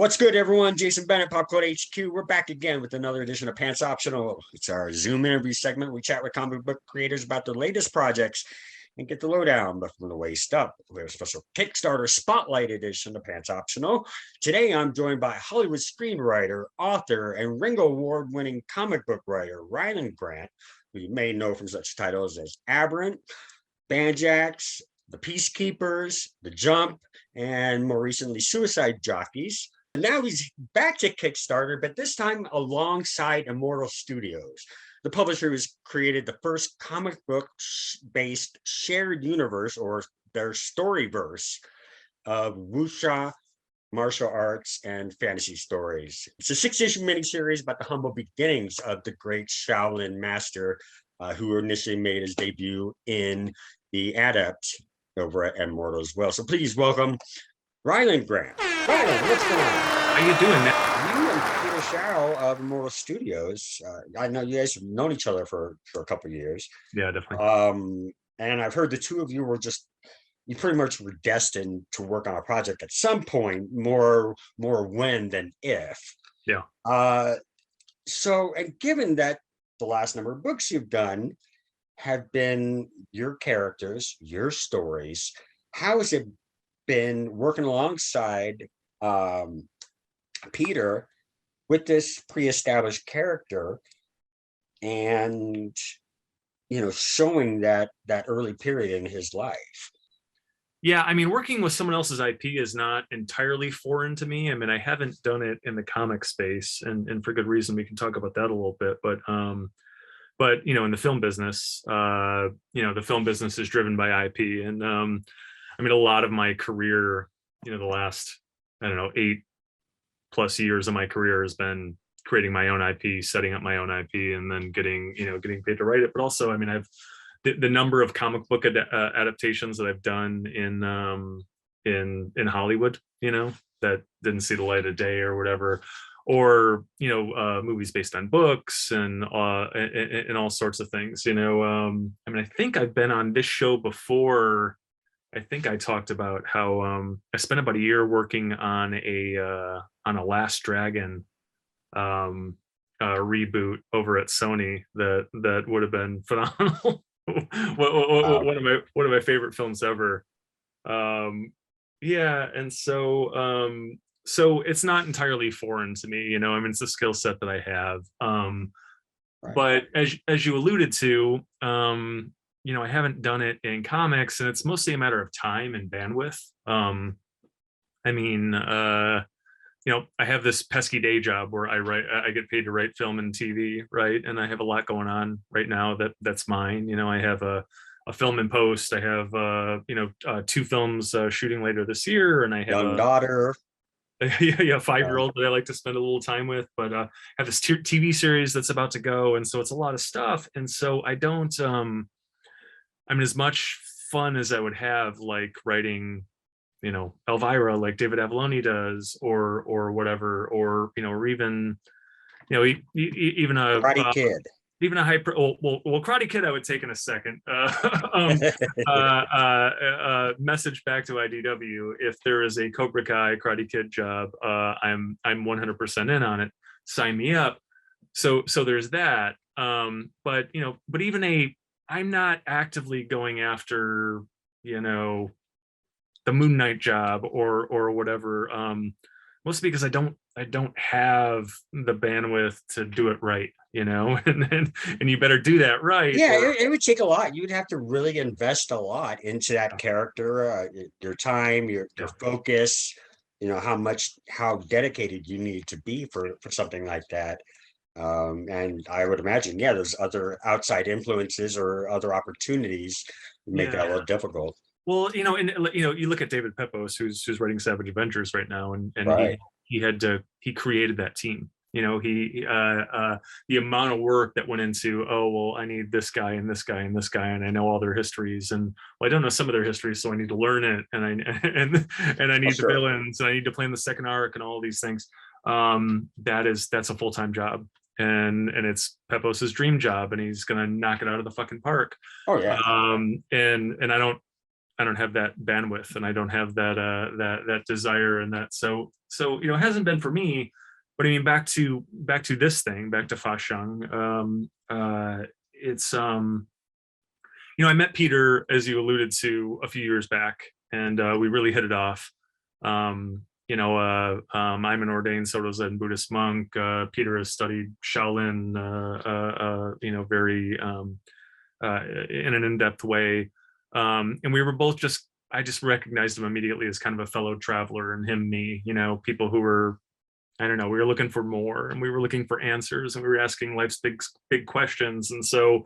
What's good, everyone? Jason Bennett, Popcorn HQ. We're back again with another edition of Pants Optional. It's our Zoom interview segment. We chat with comic book creators about their latest projects and get the lowdown from the waist up. We have a special Kickstarter Spotlight edition of Pants Optional. Today, I'm joined by Hollywood screenwriter, author, and Ringo Award-winning comic book writer, Rylend, who you may know from such titles as Aberrant, Banjax, The Peacekeepers, The Jump, and more recently, Suicide Jockeys. Now he's back to Kickstarter, but this time alongside Immortal Studios. The publisher has created the first comic book-based shared universe, or their storyverse, of wuxia, martial arts, and fantasy stories. It's a 6-issue miniseries about the humble beginnings of the great Shaolin master, who initially made his debut in the Adept over at Immortal as well. So please welcome Rylend. Rylend, what's going on? How you doing, man? You and Peter Sharrow of Immortal Studios. I know you guys have known each other for a couple of years. Yeah, definitely. And I've heard the two of you you pretty much were destined to work on a project at some point, more when than if. Yeah. So, and given that the last number of books you've done have been your characters, your stories, how has it been working alongside Peter with this pre-established character and showing that early period in his life? Yeah, I mean, working with someone else's IP is not entirely foreign to me. I mean, I haven't done it in the comic space, and for good reason. We can talk about that a little bit, but in the film business, the film business is driven by IP, and I mean, a lot of my career, the last 8+ years of my career has been creating my own IP, setting up my own IP, and then getting paid to write it. But also, I mean, I've the number of comic book adaptations that I've done in Hollywood, that didn't see the light of day or whatever, or movies based on books and all sorts of things. I mean, I think I've been on this show before. I think I talked about how I spent about a year working on a Last Dragon reboot over at Sony that would have been phenomenal. One of my favorite films ever. Yeah, and so it's not entirely foreign to me. I mean, it's a skill set that I have. Right. But as you alluded to, I haven't done it in comics, and it's mostly a matter of time and bandwidth. I mean, I have this pesky day job where I get paid to write film and TV, right? And I have a lot going on right now that's mine. I have a film in post. I have 2 films shooting later this year, and I have young daughter. Yeah, 5-year-old that I like to spend a little time with, but I have this TV series that's about to go, and so it's a lot of stuff. And so I don't I mean, as much fun as I would have like writing Elvira like David Avalone does, or whatever, or even even a Karate Kid. Even a hyper well Karate Kid I would take in a second. Message back to IDW: if there is a Cobra Kai Karate Kid job, I'm 100% in on it. Sign me up. So there's that. But even I'm not actively going after the Moon Knight job or whatever, mostly because I don't have the bandwidth to do it right, and you better do that right. Yeah, it would take a lot. You'd have to really invest a lot into that character, your time, your focus, how dedicated you need to be for something like that. And I would imagine, there's other outside influences or other opportunities that make that a little difficult. Well, you look at David Pepos, who's writing Savage Adventures right now, and right. he created that team. The amount of work that went into, I need this guy and this guy and this guy, and I know all their histories, and I don't know some of their histories, so I need to learn it, and I need the villains, and I need to plan the second arc and all these things. That's a full-time job. And it's Pepos's dream job, and he's gonna knock it out of the fucking park. Oh yeah. And I don't have that bandwidth, and I don't have that desire, and that so so it hasn't been for me, but I mean, back to this thing, back to Fa Sheng. It's I met Peter, as you alluded to, a few years back, and we really hit it off. I'm an ordained Soto Zen Buddhist monk. Peter has studied Shaolin, very in an in-depth way, and we were both I just recognized him immediately as kind of a fellow traveler, and him, me, people who were, I don't know, we were looking for more, and we were looking for answers, and we were asking life's big questions. And so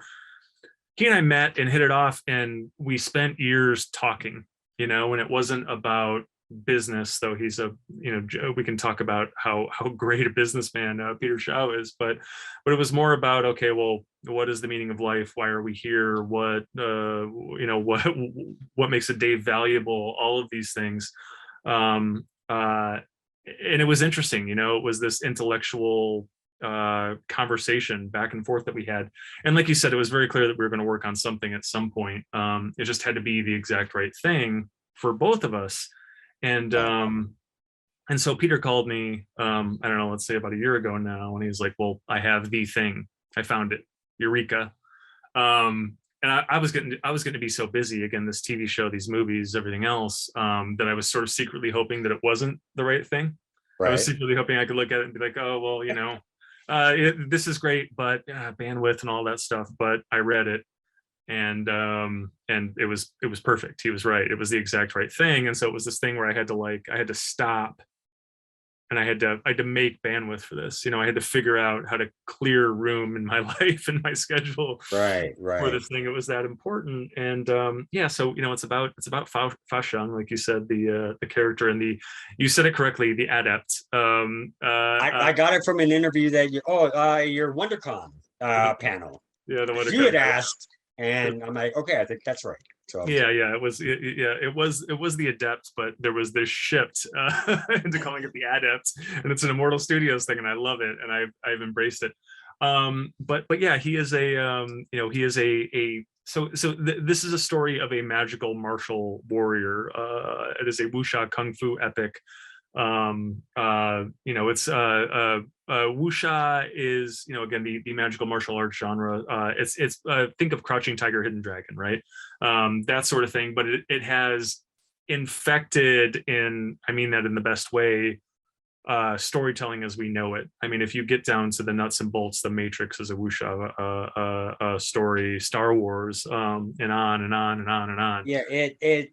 he and I met and hit it off, and we spent years talking, and it wasn't about business, though he's we can talk about how great a businessman Peter Shao is, but it was more about, okay, well, what is the meaning of life? Why are we here? What what makes a day valuable? All of these things. And it was interesting, it was this intellectual conversation back and forth that we had. And like you said, it was very clear that we were going to work on something at some point. It just had to be the exact right thing for both of us. And so Peter called me, I don't know, let's say about a year ago now, and he's like, well, I have the thing. I found it. Eureka. And I was getting to be so busy, again, this TV show, these movies, everything else, that I was sort of secretly hoping that it wasn't the right thing. Right. I was secretly hoping I could look at it and be like, oh, well, this is great, but bandwidth and all that stuff. But I read it, and it was perfect. He was right. It was the exact right thing. And so it was this thing where I had to stop, and I had to make bandwidth for this. I had to figure out how to clear room in my life and my schedule for this thing. It was that important. And so it's about Fa Sheng, like you said, the character, and you said it correctly, the adept. I got it from an interview that your WonderCon panel. Yeah, the WonderCon. You had asked, and I'm like, okay, I think that's right. So it was the adept, but there was this shift into calling it the adept, and it's an Immortal Studios thing, and I love it, and I've embraced it. But yeah, he is this is a story of a magical martial warrior. It is a wuxia kung fu epic. It's wuxia is, again, the magical martial arts genre. It's think of Crouching Tiger, Hidden Dragon, right? That sort of thing, but it has infected, I mean that in the best way, storytelling as we know it. I mean, if you get down to the nuts and bolts, The Matrix is a wuxia story, Star Wars, and on and on and on and on. Yeah, it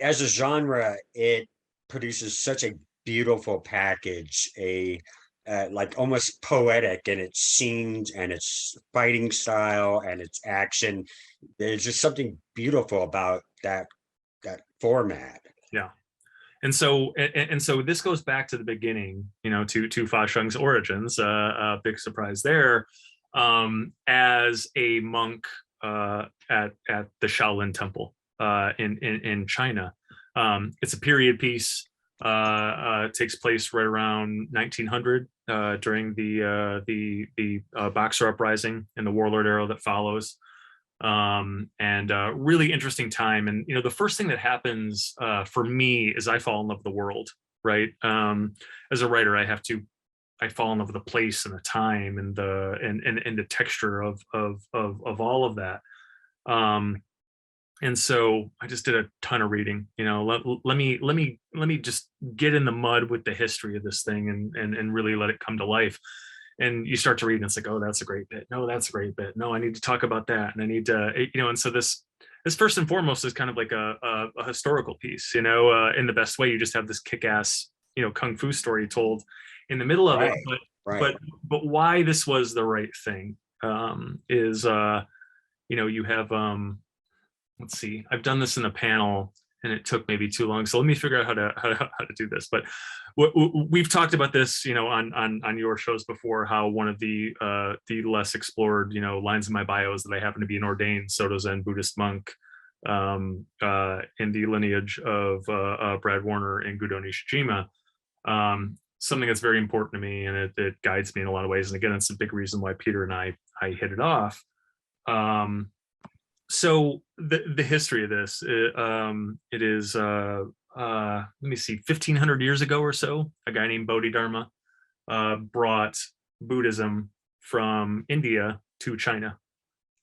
as a genre, it produces such a beautiful package, like almost poetic in its scenes and its fighting style and its action. There's just something beautiful about that format. Yeah. And so this goes back to the beginning, to Fa Sheng's origins. Big surprise there. As a monk at the Shaolin Temple in China. It's a period piece. Takes place right around 1900 during the Boxer Uprising and the warlord era that follows. Really interesting time. And the first thing that happens for me is I fall in love with the world, right? As a writer, I fall in love with the place and the time and the texture of all of that. And so I just did a ton of reading. Let me just get in the mud with the history of this thing and really let it come to life. And you start to read, and it's like, oh, that's a great bit. No, that's a great bit. No, I need to talk about that, and I need to, And so this first and foremost is kind of like a historical piece. In the best way. You just have this kick-ass, kung fu story told in the middle of it. But why this was the right thing is you have let's see, I've done this in a panel and it took maybe too long. So let me figure out how to do this. But we've talked about this, on your shows before, how one of the less explored, lines in my bio is that I happen to be an ordained Soto Zen Buddhist monk in the lineage of Brad Warner and Gudo Nishijima. Something that's very important to me, and it guides me in a lot of ways. And again, it's a big reason why Peter and I hit it off. So the history of this, it is let me see, 1500 years ago or so, a guy named Bodhidharma brought Buddhism from India to China,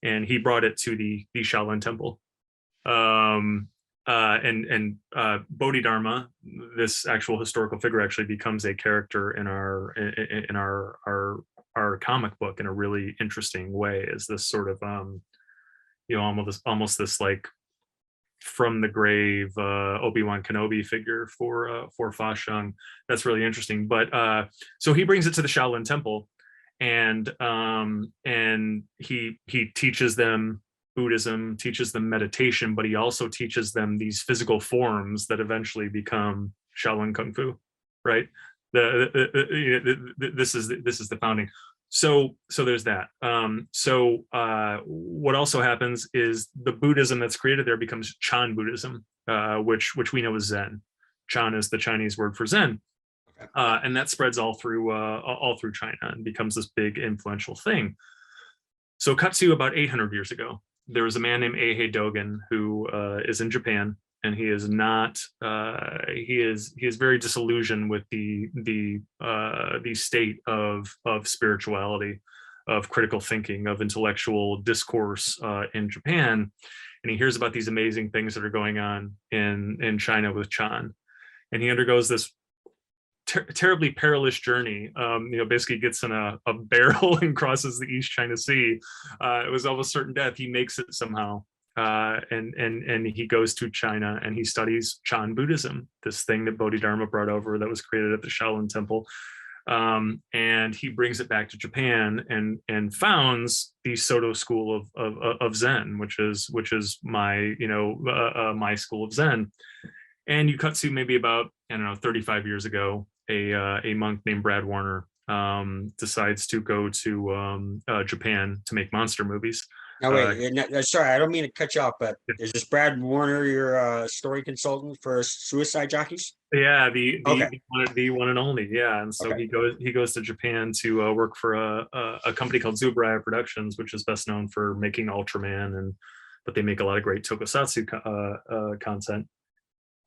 and he brought it to the Shaolin Temple. Bodhidharma, this actual historical figure, actually becomes a character in our comic book in a really interesting way, as this sort of almost this like from the grave Obi-Wan Kenobi figure for Fa Sheng. That's really interesting. But so he brings it to the Shaolin Temple, and he teaches them Buddhism, teaches them meditation, but he also teaches them these physical forms that eventually become Shaolin Kung Fu, right? This is the founding. So there's that. What also happens is the Buddhism that's created there becomes Chan Buddhism, which we know is Zen. Chan is the Chinese word for Zen. And that spreads all through China and becomes this big influential thing. So cut to about 800 years ago, there was a man named Eihei Dogen who is in Japan, and he is not he is very disillusioned with the state of spirituality, of critical thinking, of intellectual discourse in Japan, and he hears about these amazing things that are going on in China with Chan, and he undergoes this terribly perilous journey. Basically gets in a barrel and crosses the East China Sea. It was almost certain death. He makes it somehow, and he goes to China and he studies Chan Buddhism, this thing that Bodhidharma brought over that was created at the Shaolin Temple, and he brings it back to Japan and founds the Soto school of Zen, which is my my school of Zen. And you cut to maybe about, I don't know, 35 years ago, a monk named Brad Warner decides to go to Japan to make monster movies. Now wait, sorry, I don't mean to cut you off, but is this Brad Warner your story consultant for Suicide Jockeys? Yeah, the one and only. Yeah, and so Okay. he goes to Japan to work for a company called Zubraya Productions, which is best known for making Ultraman, but they make a lot of great tokusatsu content.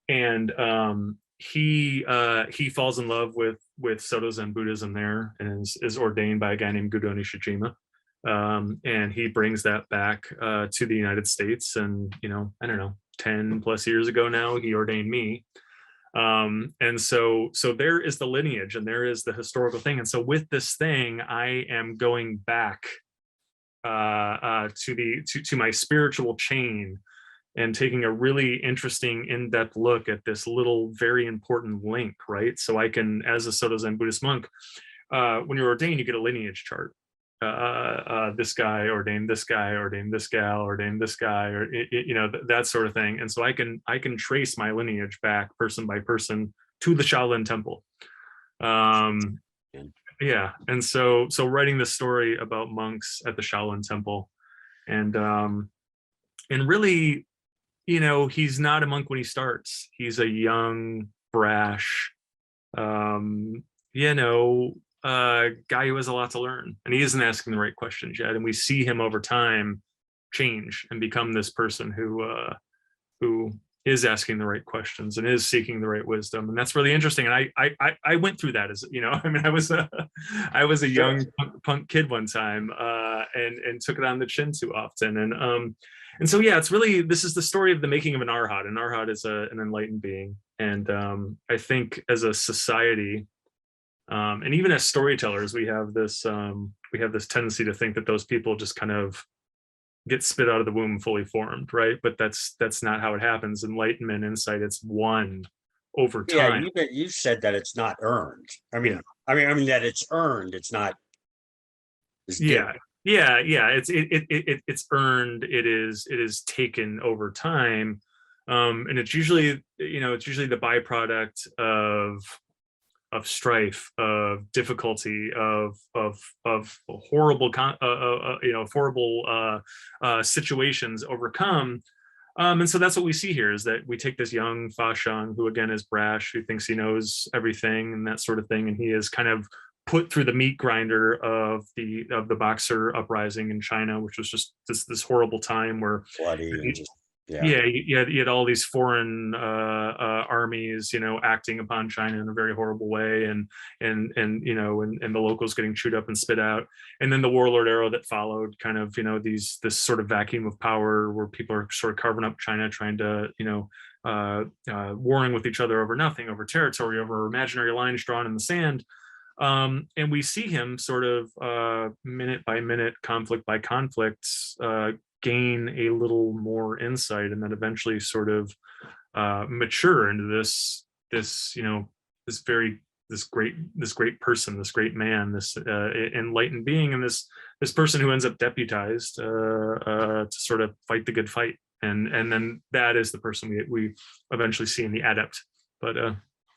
And he falls in love with Soto Zen Buddhism there, and is ordained by a guy named Gudo Nishijima, and he brings that back to the United States. And I don't know, 10 plus years ago now, he ordained me, and so there is the lineage, and there is the historical thing. And so with this thing, I am going back to my spiritual chain, and taking a really interesting in-depth look at this little very important link, right? So I can, as a Soto Zen Buddhist monk, when you're ordained, you get a lineage chart. This guy ordained this guy, ordained this gal, ordained this guy, or that sort of thing. And so I can trace my lineage back person by person to the Shaolin Temple. Yeah, and so writing this story about monks at the Shaolin Temple, and really, he's not a monk when he starts. He's a young, brash, guy who has a lot to learn, and he isn't asking the right questions yet. And we see him over time change and become this person who is asking the right questions and is seeking the right wisdom. And that's really interesting. And I went through that, as I mean, I was a young punk kid one time, and took it on the chin too often. And so, yeah, it's really, this is the story of the making of an Arhat. An Arhat is an enlightened being. And I think as a society, and even as storytellers, we have this tendency to think that those people just kind of get spit out of the womb fully formed, right? But that's not how it happens. Enlightenment, insight, it's won over time. Yeah, you said that it's not earned. I mean that it's earned. It's not. It's yeah. It's earned. It is taken over time, and it's usually the byproduct of strife, of difficulty, of horrible situations overcome. And so that's what we see here, is that we take this young Fa Sheng, who again is brash, who thinks he knows everything and that sort of thing, and he is kind of put through the meat grinder of the Boxer uprising in China, which was just this horrible time where bloody and just Yeah. Yeah, you had all these foreign armies, acting upon China in a very horrible way, and the locals getting chewed up and spit out, and then the warlord era that followed, kind of, this sort of vacuum of power where people are sort of carving up China, trying to, warring with each other over nothing, over territory, over imaginary lines drawn in the sand. And we see him sort of minute by minute, conflict by conflict, gain a little more insight, and then eventually sort of mature into this great person, this great man, this enlightened being, and this person who ends up deputized to sort of fight the good fight, and then that is the person we eventually see in the adept. But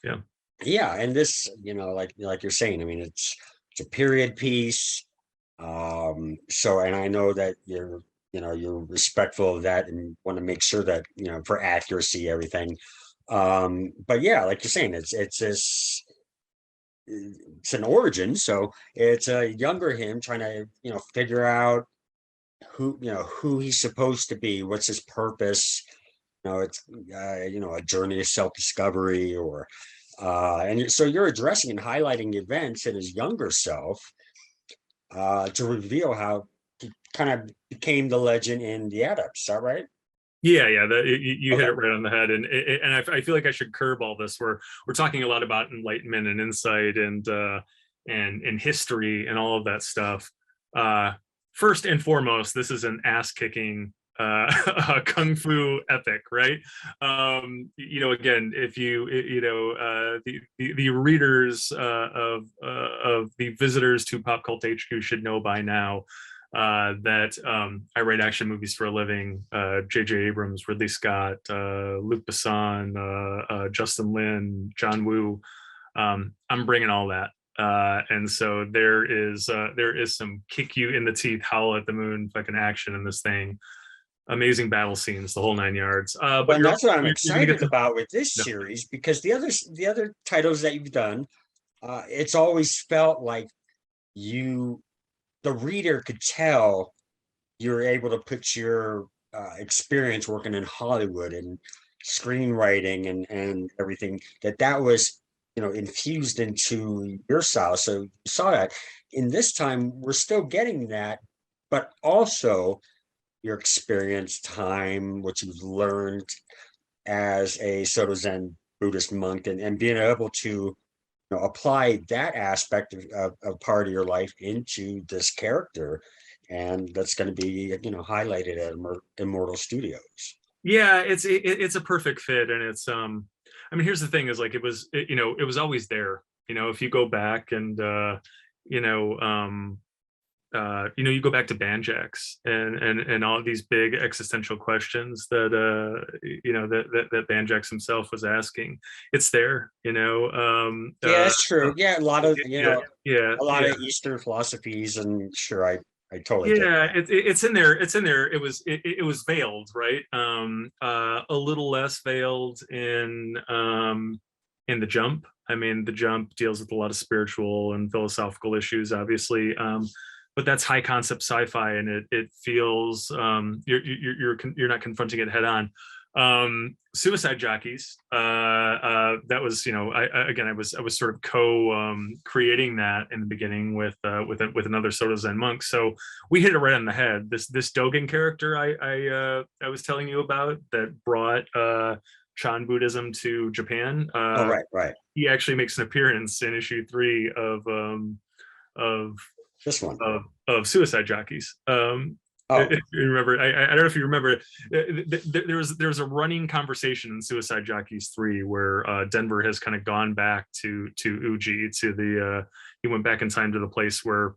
yeah. Yeah, and this, like you're saying, I mean, it's a period piece. So, and I know that you're respectful of that and want to make sure that, for accuracy, everything. But yeah, like you're saying, it's an origin, so it's a younger him trying to, figure out who he's supposed to be, what's his purpose. It's a journey of self-discovery, or and so you're addressing and highlighting events in his younger self, to reveal how he kind of became the legend in the Adepts. Is that right? Yeah, you hit Okay. it right on the head, and I feel like I should curb all this. We're talking a lot about enlightenment and insight and history and all of that stuff. First and foremost, this is an ass kicking kung fu epic, right? Again, if the readers of the visitors to Pop Cult HQ should know by now that I write action movies for a living. J.J. Abrams, Ridley Scott, Luc Besson, Justin Lin, John Woo. I'm bringing all that. And so there is some kick you in the teeth, howl at the moon fucking action in this thing. Amazing battle scenes, the whole 9 yards. But Well, and that's what I'm you're gonna get excited to about with this no. series, because the other titles that you've done, it's always felt like you, the reader, could tell you're able to put your experience working in Hollywood and screenwriting and everything, that was infused into your style. So you saw that. In this time, we're still getting that, but also your experience, time, what you've learned as a Soto Zen Buddhist monk, and being able to apply that aspect of part of your life into this character, and that's going to be highlighted at Immortal Studios. Yeah, it's a perfect fit, and it's I mean, here's the thing: is like it was always there. If you go back and you know you go back to Banjax and all of these big existential questions that that Banjax himself was asking. It's there. Yeah, that's true. Yeah, a lot of Yeah, yeah, a lot yeah. of Eastern philosophies, and sure, I totally get Yeah, that. it's in there. It's in there. It was veiled, right? A little less veiled in the Jump. I mean, the Jump deals with a lot of spiritual and philosophical issues, obviously. But that's high concept sci-fi, and it feels you're not confronting it head on. Suicide Jockeys, that was, I was sort of creating that in the beginning with another Soto Zen monk. So we hit it right on the head. This Dogen character I was telling you about, that brought Chan Buddhism to Japan. Oh, right, right. He actually makes an appearance in issue 3 of This one. Suicide Jockeys. Oh, If you remember, I don't know if you remember, there was a running conversation in Suicide Jockeys 3 where Denver has kind of gone back to Uji, to the he went back in time to the place where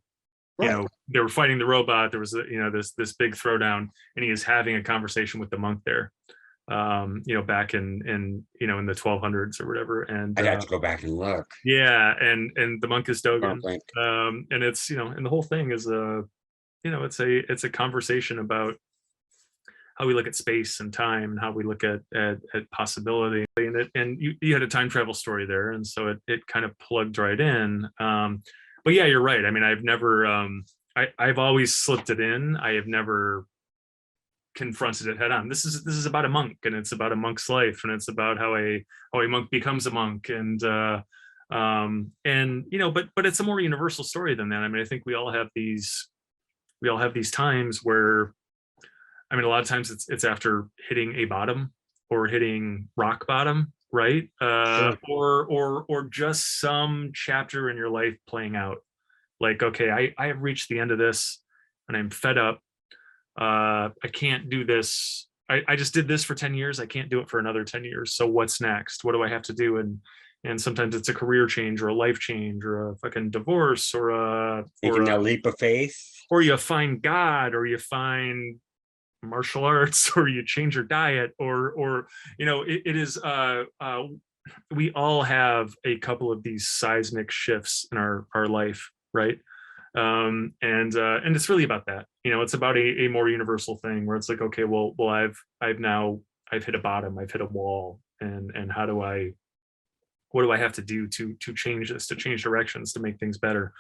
right. they were fighting the robot. There was this big throwdown, and he is having a conversation with the monk there, back in the 1200s or whatever. And I'd have to go back and look. yeah, and the monk is Dogen. Like, And it's and the whole thing is it's a conversation about how we look at space and time, and how we look at possibility, and you had a time travel story there, and so it kind of plugged right in. But yeah, you're right. I mean, I've never I've always slipped it in. I have never confronted it head on. This is about a monk, and it's about a monk's life, and it's about how a monk becomes a monk, and you know, but it's a more universal story than that. I mean, I think we all have these times where, I mean, a lot of times it's after hitting a bottom or hitting rock bottom, right? Sure. Or just some chapter in your life playing out. Like, okay, I have reached the end of this, and I'm fed up. I can't do this. I just did this for 10 years. I can't do it for another 10 years. So what's next? What do I have to do? And sometimes it's a career change or a life change or a fucking divorce or Taking that leap of faith. or you find God, or you find martial arts, or you change your diet, or you know, it is we all have a couple of these seismic shifts in our life, right? And it's really about that. You know, it's about a more universal thing where it's like, okay, well I've hit a bottom, I've hit a wall, and what do I have to do to change this, to change directions, to make things better?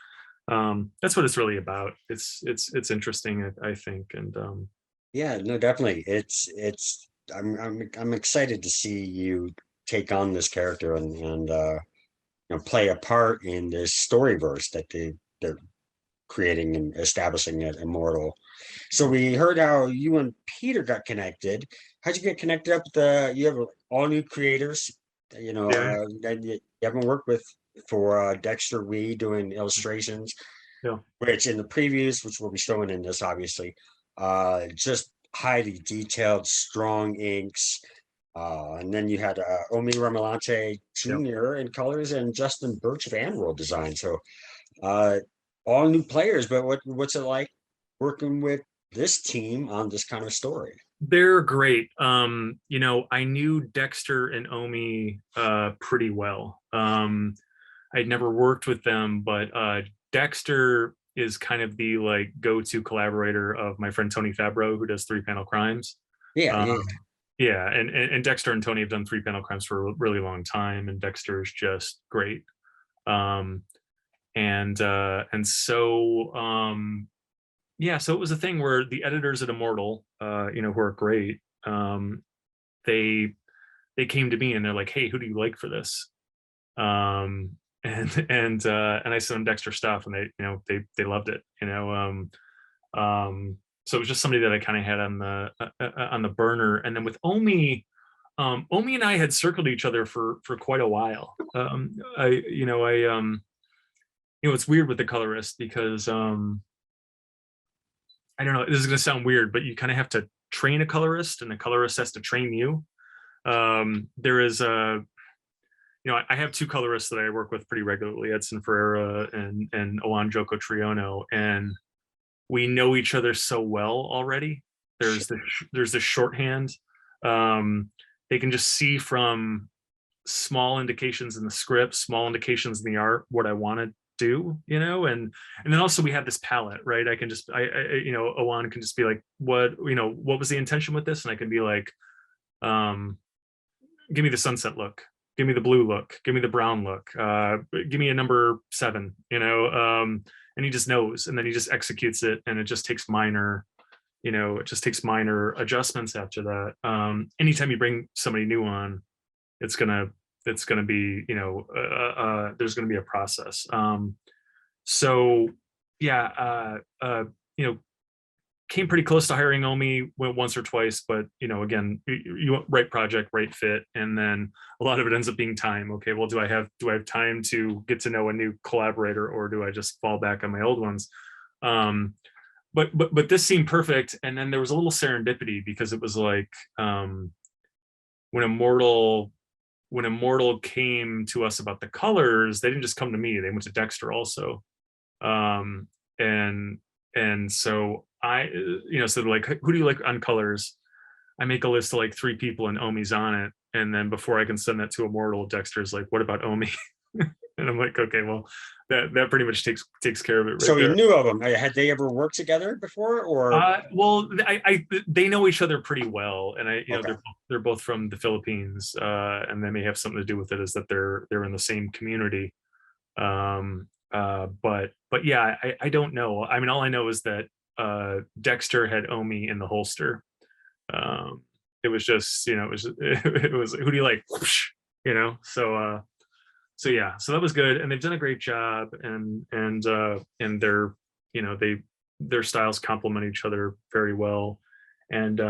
That's what it's really about. It's interesting, I think. And Yeah, no, definitely. I'm excited to see you take on this character and you know, play a part in this storyverse that they're creating and establishing at Immortal. So we heard how you and Peter got connected. How'd you get connected up with you have all new creators, you know, yeah, that you haven't worked with for Dexter Wee doing illustrations, yeah, which in the previews, which we'll be showing in this obviously, just highly detailed, strong inks. And then you had Omi Ramalante yeah. Jr. in colors and Justin Birch Van World design. So uh, all new players, but what's it like working with this team on this kind of story? They're great. You know, I knew Dexter and Omi pretty well. I'd never worked with them, but Dexter is kind of the like go-to collaborator of my friend Tony Fabro, who does 3-Panel Crimes. Yeah, Um, yeah. yeah, and Dexter and Tony have done 3-Panel Crimes for a really long time, and Dexter's just great. Um, and so yeah, so it was a thing where the editors at Immortal, you know, who are great, they came to me and they're like, "Hey, who do you like for this?" And I sent them Dexter stuff, and they, you know, they loved it, you know. So it was just somebody that I kind of had on the burner. And then with Omi, Omi and I had circled each other for quite a while. You know, it's weird with the colorist because I don't know, this is going to sound weird, but you kind of have to train a colorist, and the colorist has to train you. There is a, you know, I have two colorists that I work with pretty regularly, Edson Ferreira and Owan Joko Triono, and we know each other so well already. There's this shorthand. They can just see from small indications in the script, small indications in the art, what I want to do, you know. And then also we have this palette, right? I can just you know, Owan can just be like, what, you know, what was the intention with this? And I can be like, give me the sunset look, give me the blue look, give me the brown look, give me a number 7, you know. And he just knows, and then he just executes it, and it just takes minor, you know, it just takes minor adjustments after that. Anytime you bring somebody new on, it's gonna be, you know, there's gonna be a process. So yeah, you know, came pretty close to hiring Omi, went once or twice, but you know, again, you right project, right fit, and then a lot of it ends up being time. Okay, well, do I have time to get to know a new collaborator, or do I just fall back on my old ones? But this seemed perfect, and then there was a little serendipity because it was like when Immortal came to us about the colors, they didn't just come to me; they went to Dexter also. And so I, you know, so they're like, who do you like on colors? I make a list of like 3 people, and Omi's on it. And then before I can send that to Immortal, Dexter's like, what about Omi? And I'm like, okay, well, that pretty much takes care of it right So we there. knew of them. Had they ever worked together before, or Well, they know each other pretty well, and you know, okay? they're both from the Philippines, and they may have something to do with it, is that they're in the same community. But yeah, I don't know. I mean, all I know is that Dexter had Omi in the holster, it was just, it was it was who do you like, whoosh, so yeah, so that was good, and they've done a great job, and they're, their styles complement each other very well, and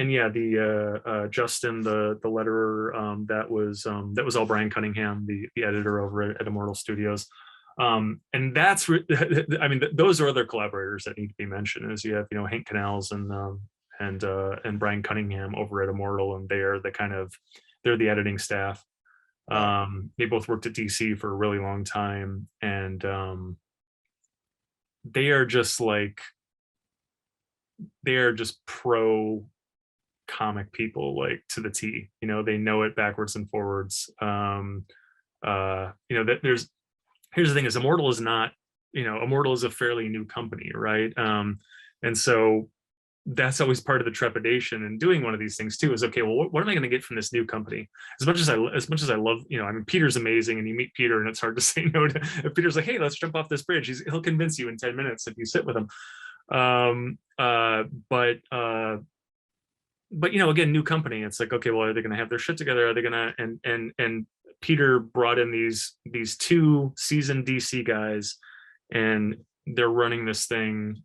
yeah, the Justin, the letterer, that was all Brian Cunningham, the editor over at Immortal Studios, and that's I mean, those are other collaborators that need to be mentioned. As you have, Hank Canals and Brian Cunningham over at Immortal, and they're the editing staff. They both worked at DC for a really long time, and they are just pro comic people, like, to the T. They know it backwards and forwards. That here's the thing: is Immortal is not, Immortal is a fairly new company, right? And so that's always part of the trepidation in doing one of these things too, is, okay, well, what am I going to get from this new company? As much as I love, I mean, Peter's amazing, and you meet Peter and it's hard to say no to. If Peter's like, hey, let's jump off this bridge, he'll convince you in 10 minutes if you sit with him. But again, new company, it's like, okay, well, are they going to have their shit together? Are they going to, and Peter brought in these two seasoned DC guys, and they're running this thing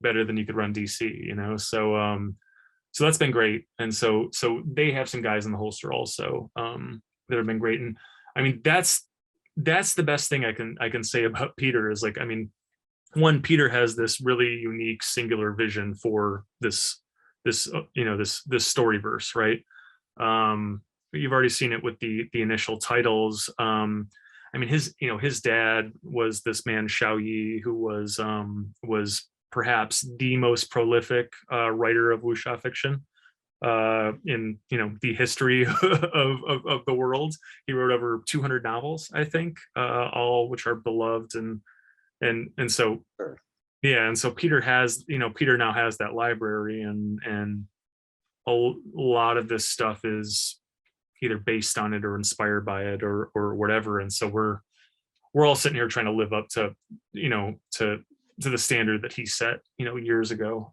better than you could run DC, so that's been great. And so they have some guys in the holster also, that have been great. And I mean, that's the best thing I can say about Peter is, like, I mean, one, Peter has this really unique singular vision for this storyverse, right? You've already seen it with the initial titles. I mean, his dad was this man Xiao Yi, who was perhaps the most prolific writer of wuxia fiction in the history of the world. He wrote over 200 novels, I think, all which are beloved, and so. Yeah, and so Peter now has that library, and a lot of this stuff is either based on it or inspired by it or whatever. And so we're all sitting here trying to live up to to the standard that he set years ago.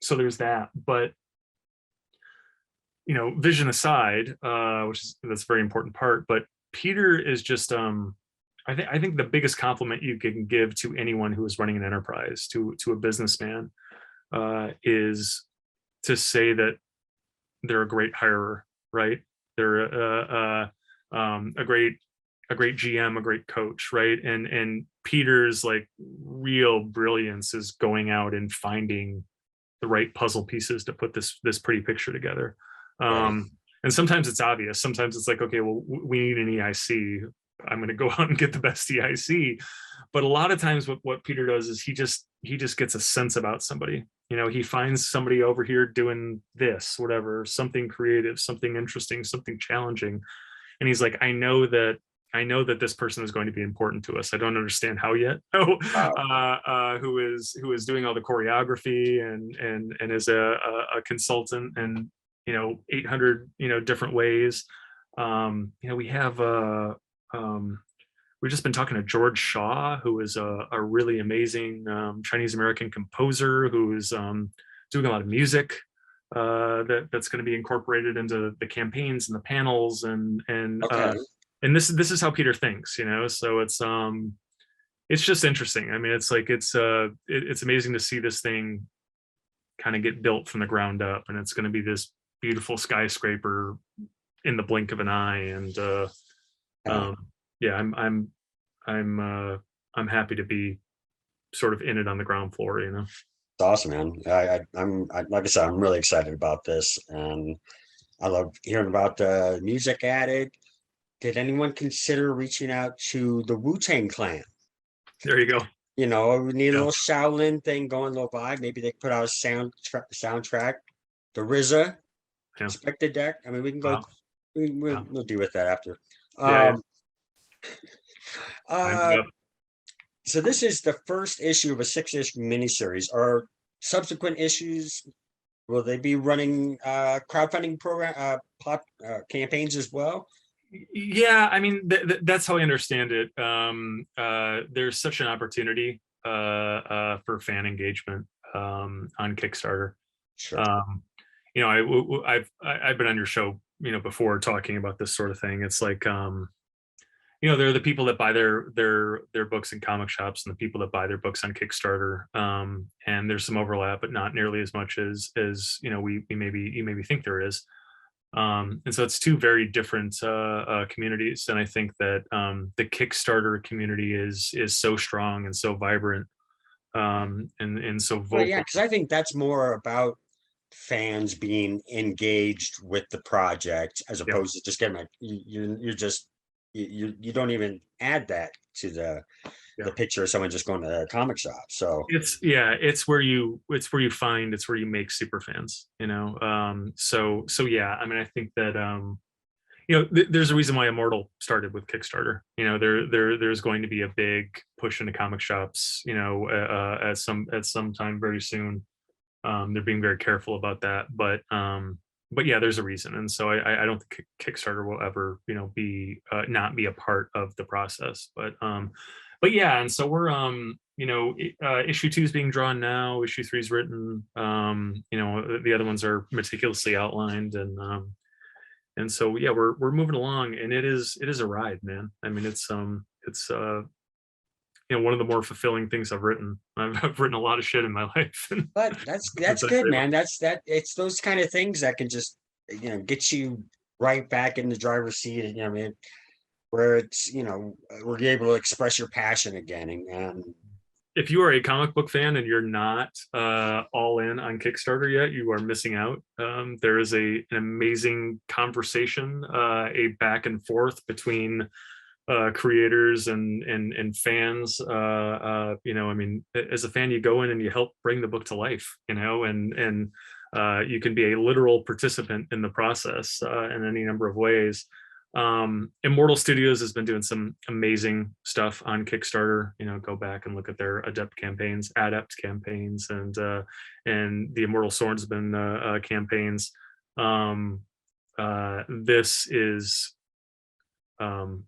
So there's that. But vision aside, that's a very important part. But Peter is just I think the biggest compliment you can give to anyone who is running an enterprise, to a businessman, is to say that they're a great hirer, right? They're a great GM, a great coach, right? And Peter's real brilliance is going out and finding the right puzzle pieces to put this pretty picture together. Right. And sometimes it's obvious. Sometimes it's like, okay, well, we need an EIC. I'm going to go out and get the best EIC. But a lot of times what Peter does is he just gets a sense about somebody. He finds somebody over here doing this, whatever, something creative, something interesting, something challenging. And he's like, I know that this person is going to be important to us. I don't understand how yet. Who is doing all the choreography and is a consultant, and 800 different ways. We have we've just been talking to George Shaw, who is a really amazing Chinese American composer who is doing a lot of music that's going to be incorporated into the campaigns and the panels, and this is how Peter thinks, so it's just interesting. I mean, it's amazing to see this thing kind of get built from the ground up, and it's going to be this beautiful skyscraper in the blink of an eye. And yeah, I'm happy to be sort of in it on the ground floor, It's awesome, man. I'm like I said, I'm really excited about this, and I love hearing about the music added. Did anyone consider reaching out to the Wu-Tang Clan? There you go. We need a little Shaolin thing going a little by. Maybe they could put out a soundtrack. The RZA, Inspector Deck. I mean, we can go. We'll deal with that after. Uh, so this is the first issue of a 6-issue miniseries. Are subsequent issues, will they be running crowdfunding program campaigns as well? Yeah, I mean, that's how I understand it. There's such an opportunity for fan engagement on Kickstarter. Sure. You know, I've been on your show, you know, before talking about this sort of thing. It's like, you know, there are the people that buy their books in comic shops and the people that buy their books on Kickstarter. And there's some overlap, but not nearly as much as you know you maybe think there is. And so it's two very different communities, and I think that the Kickstarter community is so strong and so vibrant, and so Well, vocal. yeah, because I think that's more about fans being engaged with the project as Yeah. opposed to just getting like you're just you don't even add that to the Yeah. picture of someone just going to a comic shop. So It's where you make super fans, you know. So yeah, I mean, I think that you know, there's a reason why Immortal started with Kickstarter. You know, there's going to be a big push into comic shops, you know, at some time very soon. They're being very careful about that, but yeah, there's a reason, and so I don't think Kickstarter will ever, you know, be not be a part of the process, but yeah, and so we're you know, issue 2 is being drawn now, issue 3 is written, you know, the other ones are meticulously outlined, and so yeah, we're moving along, and it is a ride, man. I mean, it's you know, one of the more fulfilling things I've written. I've written a lot of shit in my life. but that's good, man. It's those kind of things that can just, you know, get you right back in the driver's seat, and you know, I mean, where it's, you know, where you're able to express your passion again. And If you are a comic book fan and you're not all in on Kickstarter yet, you are missing out. There is an amazing conversation, a back and forth between creators and fans. You know, I mean, as a fan, you go in and you help bring the book to life, you know, and you can be a literal participant in the process in any number of ways. Immortal Studios has been doing some amazing stuff on Kickstarter. You know, go back and look at their adept campaigns, and the Immortal Swordsman campaigns. This is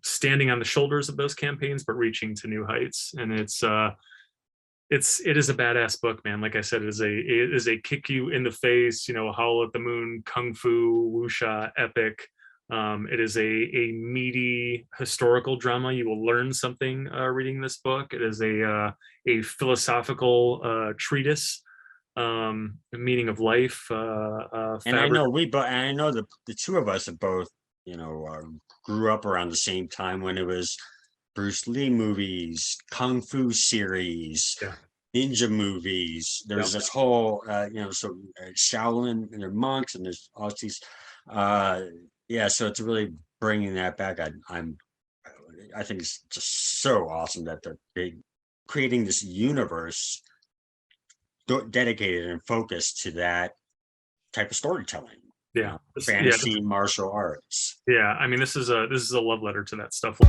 standing on the shoulders of those campaigns, but reaching to new heights. And it is a badass book, man. Like I said, it is a kick you in the face, you know, howl at the moon, kung fu, wuxia epic. It is a meaty historical drama. You will learn something reading this book. It is a philosophical treatise, meaning of life. and I know I know the two of us have both, you know, grew up around the same time when it was Bruce Lee movies, kung fu series, Yeah. ninja movies. There's this whole, you know, so Shaolin, and they're monks, and there's all these, yeah. So it's really bringing that back. I think it's just so awesome that they're creating this universe dedicated and focused to that type of storytelling. Yeah. Fantasy, martial arts. Yeah, I mean, this is a love letter to that stuff.